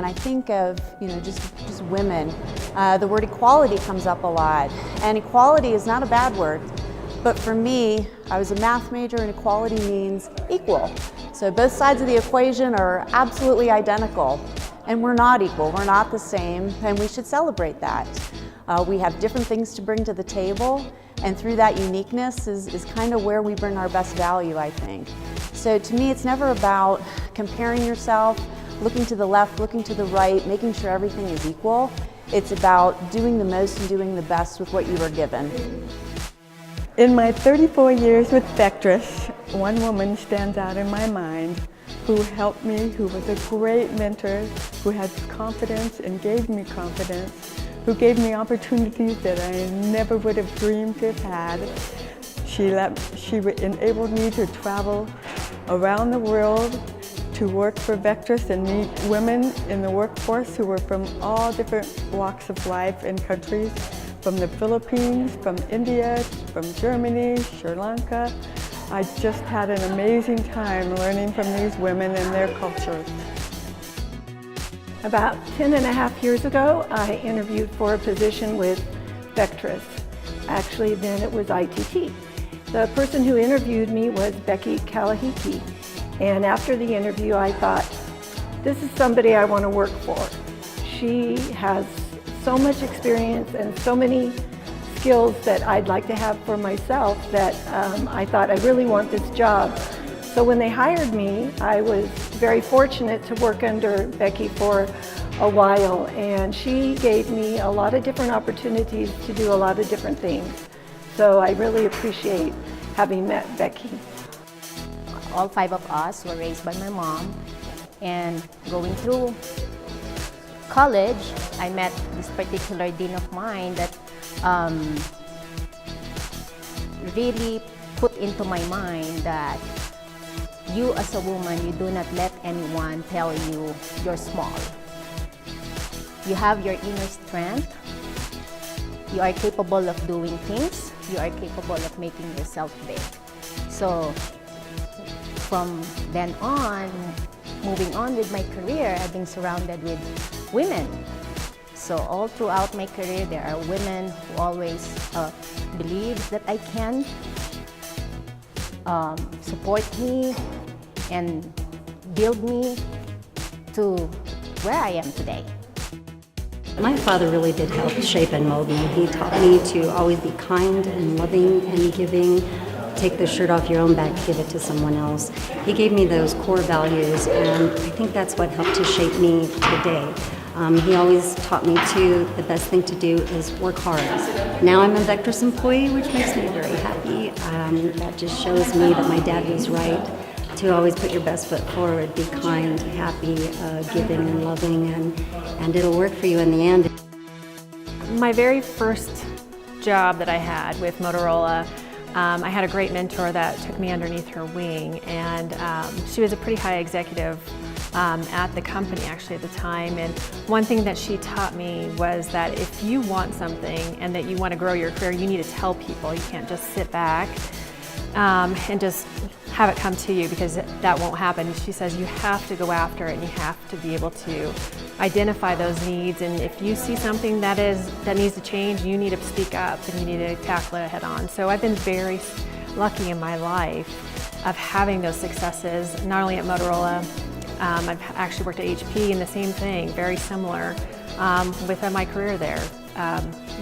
I think of, just women, the word equality comes up a lot. And equality is not a bad word, but for me, I was a math major and equality means equal. So both sides of the equation are absolutely identical. And we're not equal, we're not the same, and we should celebrate that. We have different things to bring to the table, and through that uniqueness is kind of where we bring our best value, I think. So to me, it's never about comparing yourself, looking to the left, looking to the right, making sure everything is equal. It's about doing the most and doing the best with what you were given. In my 34 years with Vectrus, one woman stands out in my mind who helped me, who was a great mentor, who had confidence and gave me confidence, who gave me opportunities that I never would have dreamed to have had. She enabled me to travel around the world to work for Vectrus and meet women in the workforce who were from all different walks of life and countries, from the Philippines, from India, from Germany, Sri Lanka. I just had an amazing time learning from these women and their cultures. About 10.5 years ago, I interviewed for a position with Vectrus. Actually, then it was ITT. The person who interviewed me was Becky Kalahiki. And after the interview, I thought, this is somebody I want to work for. She has so much experience and so many skills that I'd like to have for myself that I thought I really want this job. So when they hired me, I was very fortunate to work under Becky for a while, and she gave me a lot of different opportunities to do a lot of different things. So I really appreciate having met Becky. All 5 of us were raised by my mom, and going through college, I met this particular dean of mine that really put into my mind that you as a woman, you do not let anyone tell you you're small. You have your inner strength. You are capable of doing things. You are capable of making yourself big. So from then on, moving on with my career, I've been surrounded with women. So all throughout my career, there are women who always believe that I can support me and build me to where I am today. My father really did help shape and mold me. He taught me to always be kind and loving and giving. Take the shirt off your own back, give it to someone else. He gave me those core values, and I think that's what helped to shape me today. He always taught me too, the best thing to do is work hard. Now I'm a Vectrus employee, which makes me very happy. That just shows me that my dad was right, to always put your best foot forward, be kind, happy, giving and loving, and it'll work for you in the end. My very first job that I had with Motorola, I had a great mentor that took me underneath her wing, and she was a pretty high executive at the company actually at the time. And one thing that she taught me was that if you want something and that you want to grow your career, you need to tell people. You can't just sit back and just have it come to you, because that won't happen. She says you have to go after it and you have to be able to identify those needs, and if you see something that needs to change, you need to speak up and you need to tackle it head on. So I've been very lucky in my life of having those successes, not only at Motorola. I've actually worked at HP, and the same thing, very similar with my career there.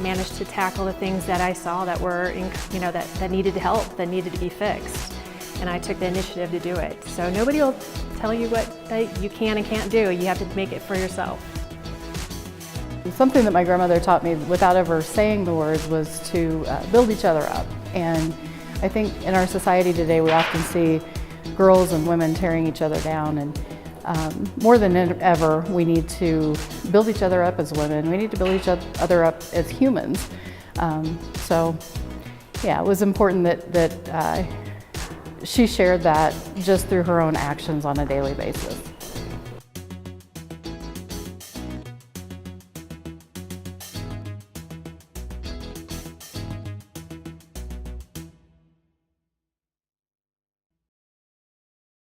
Managed to tackle the things that I saw that were, that needed help, that needed to be fixed. And I took the initiative to do it. So nobody will tell you what you can and can't do. You have to make it for yourself. Something that my grandmother taught me without ever saying the words was to build each other up. And I think in our society today we often see girls and women tearing each other down, and more than ever we need to build each other up as women. We need to build each other up as humans. So yeah, it was important that she shared that just through her own actions on a daily basis.